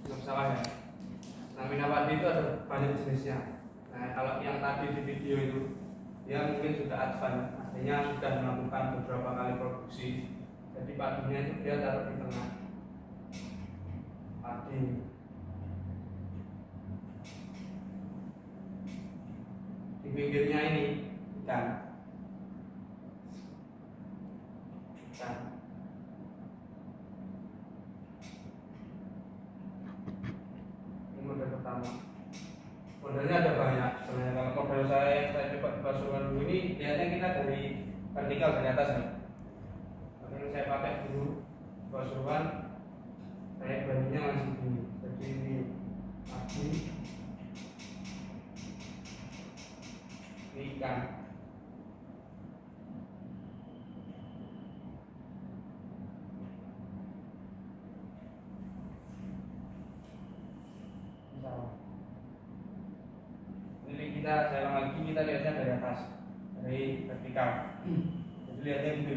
Belum salah ya. Nah, mina padi itu ada banyak jenisnya. Nah, kalau yang tadi di video itu dia mungkin sudah advance, artinya sudah melakukan beberapa kali produksi. Jadi padinya itu dia taruh di tengah. Padi. Di pinggirnya ini ikan. Ini model pertama. Modelnya ada banyak. Sebenarnya kalau model saya yang saya coba di Pasuruan dulu ini, lihatnya kita dari vertikal dari atas ya. Tapi yang saya pakai dulu di Pasuruan, saya bangunnya masih gini. Jadi ini padi, ini ikan. Ini kita saya lagi kita lihatnya dari atas, dari vertikal. Jadi lihatnya gitu.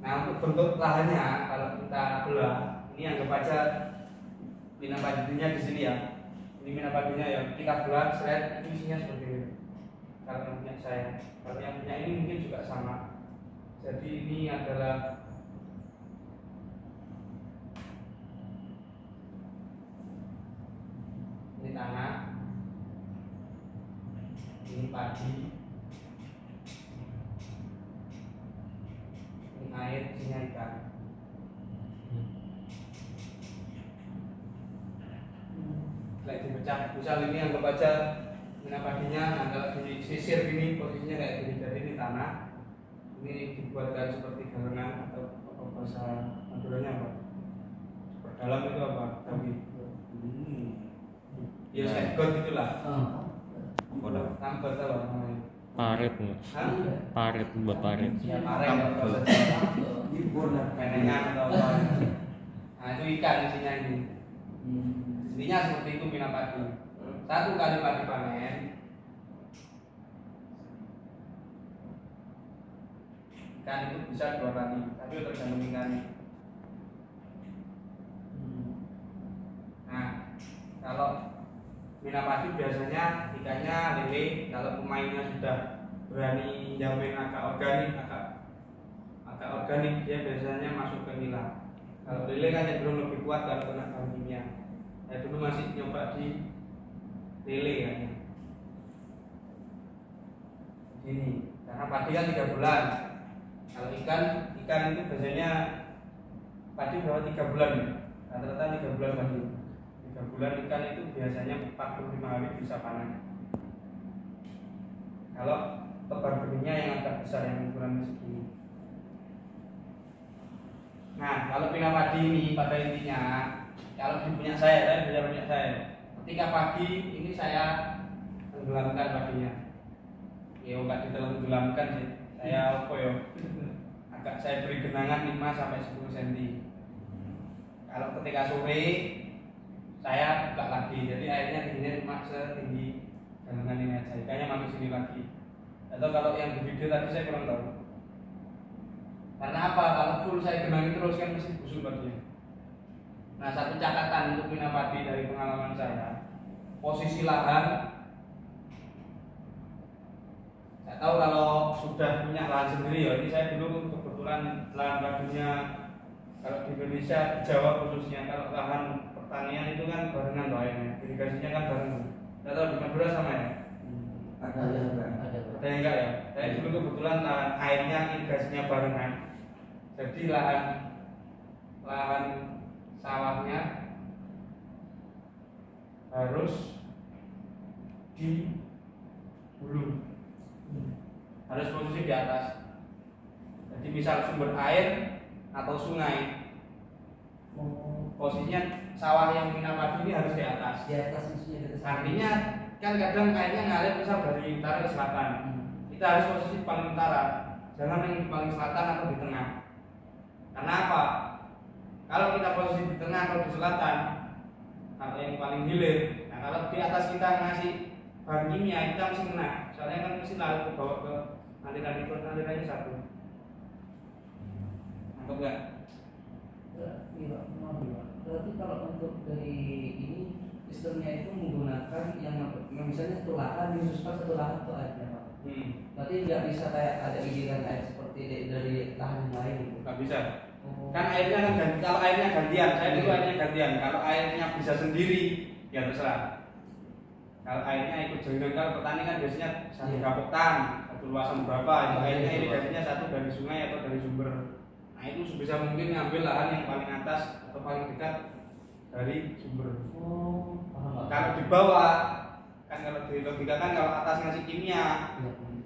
Nah, untuk bentuk lahannya kalau kita belah, ini anggap aja mina padinya di sini ya. Ini mina padinya yang kita belah, saya itu isinya seperti ini. Kalau yang punya saya, kalau yang punya ini mungkin juga sama. Jadi ini adalah ini tanah, ini padi, ini air, isinya ikan. Kayak dipecah, misal ini anggap aja mina padinya, nah kalau disisir gini posisinya kayak gini. Jadi ini tanah, ini dibuatkan seperti galengan atau apa bahasa Maduranya apa? Dalam itu apa? Tapi ya segot itulah. Tambal apa namanya? Parit nggak? Parit buat parit. Ya parit bahasa Jawa. Penengan atau apa? Nah itu ikan isinya ini. Intinya seperti itu mina padi. Satu kali padi panen, ikan itu bisa 2 kali, tapi tergantung ikannya. Nah, kalau mina padi biasanya ikannya lele. Kalau pemainnya sudah berani jamin agak organik, dia biasanya masuk ke nila. Kalau lele kan cenderung lebih kuat kalau kena bahan kimia. Saya dulu masih nyoba di lele kan. Gini, karena padi kan 3 bulan. Kalau ikan itu biasanya padi berapa 3 bulan ya? Rata-rata 3 bulan padi. 3 bulan ikan itu biasanya 45 hari bisa panen. Kalau tebar benihnya yang agak besar yang ukurannya segini. Nah, kalau mina padi ini pada intinya, kalau di punya saya punya saya. Ketika pagi ini saya tenggelamkan padinya. Ya enggak ditenggelamkan sih. Saya apa ya? Agak saya beri genangan 5 sampai 10 cm. Kalau ketika sore saya buka lagi. Jadi airnya tingginya cuma setinggi genangan ini aja. Ikannya masuk sini lagi. Atau kalau yang di video tadi saya kurang tahu. Karena apa? Kalau full saya genangi terus kan mesti busuk padinya. Nah, satu catatan untuk mina padi dari pengalaman saya, posisi lahan, saya tahu kalau sudah punya lahan sendiri ya. Ini saya dulu kebetulan lahan padinya kalau di Indonesia, di Jawa khususnya, kalau lahan pertanian itu kan barengan loh airnya, irigasinya kan barengan. Tidak tahu di Madura sama ya? Ada yang enggak ya? Saya dulu kebetulan lahan airnya irigasinya barengan. Jadi lahan sawahnya harus di hulu, harus posisi di atas. Jadi misal sumber air atau sungai, posisinya sawah yang mina padi ini harus di atas. Artinya kan kadang airnya ngalir misal dari utara ke selatan. Kita harus posisi paling utara, jangan yang paling selatan atau di tengah. Karena apa? Kalau kita posisi di tengah atau di selatan, atau yang paling hilir, nah kalau di atas kita ngasih bahan kimia, kita mesti kena. Soalnya kan mesti lalu ke bawah ke alirannya satu. Nangkep nggak? Berarti kalau untuk dari ini sistemnya itu menggunakan yang misalnya satu lahan dikhususkan satu lahan itu airnya Pak. Berarti nggak bisa kayak ada iriran air seperti dari lahan yang lain gitu. Nggak bisa. Oh. Kan airnya kan kalau airnya gantian, saya dulu airnya gantian. Kalau airnya bisa sendiri, ya terserah. Kalau airnya ikut jaringan, kalau petani kan biasanya satu gapotan, satu luasan berapa, itu airnya irigasinya satu dari sungai atau dari sumber. Nah itu sebisa mungkin ngambil lahan yang paling atas atau paling dekat dari sumber. Oh, paham Pak. Kalau di bawah, kan kalau di logika kan kalau atas ngasih kimia,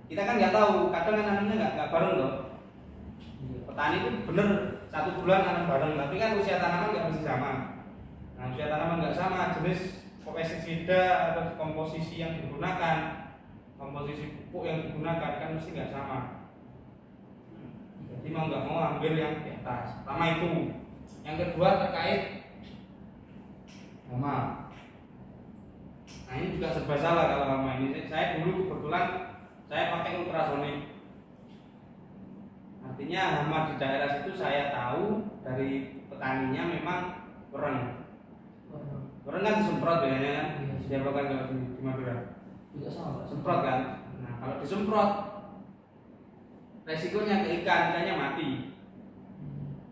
kita kan nggak tahu, kadang kan nanamnya nggak bareng loh. Petani itu bener 1 bulan nanam bareng, tapi kan usia tanaman nggak mesti sama. Nah usia tanaman nggak sama, jenis pestisida atau komposisi yang digunakan, komposisi pupuk yang digunakan kan mesti nggak sama. Jadi mau nggak mau ambil yang di atas. Pertama itu. Yang kedua terkait hama. Nah ini juga serba salah kalau hama ini. Saya dulu kebetulan saya pakai ultrasonik. Artinya hama di daerah situ saya tahu dari petaninya memang kurang. Kurang kan disemprot biasanya kan, diapakan kalau di Madura? Tidak sama Pak. Semprot kan. Nah kalau disemprot resikonya ke ikannya mati.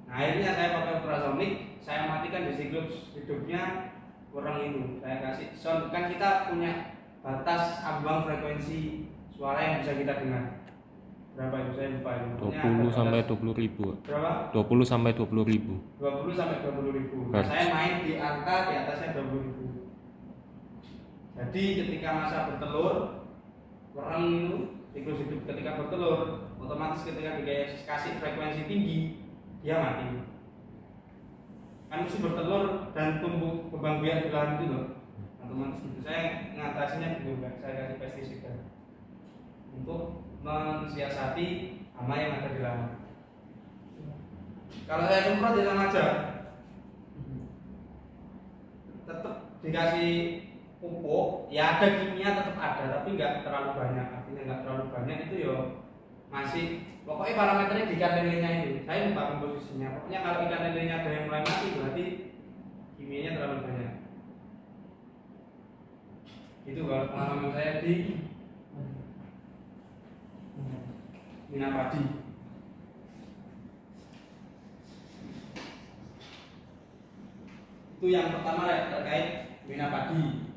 Nah akhirnya saya pakai ultrasonik, saya matikan di siklus hidupnya kurang itu. Saya kasih sound, kan kita punya batas ambang frekuensi suara yang bisa kita dengar. Berapa itu saya lupa itu. 20 sampai 20 ribu. Berapa? 20 sampai 20 ribu. 20 sampai 20 ribu. Nah, saya main di angka di atasnya 20 ribu. Jadi ketika masa bertelur kurang itu siklus hidup ketika bertelur, otomatis ketika dikasih frekuensi tinggi dia mati. Kan mesti bertelur dan tumbuh kembang biak di lahan itu loh. Otomatis itu saya mengatasinya gitu kan, saya kasih pestisida untuk mensiasati hama yang ada di lahan. Kalau saya semprot ya sama aja, tetap dikasih pupuk, ya ada kimia tetap ada, tapi nggak terlalu banyak. Artinya nggak terlalu banyak itu ya masih. Pokoknya parameternya di ikan lelenya itu, saya lupa komposisinya. Pokoknya kalau ikan lelenya ada yang mulai mati berarti kimianya terlalu banyak. Itu kalau pengalaman saya di Mina Padi. Itu yang pertama ya, terkait Mina Padi.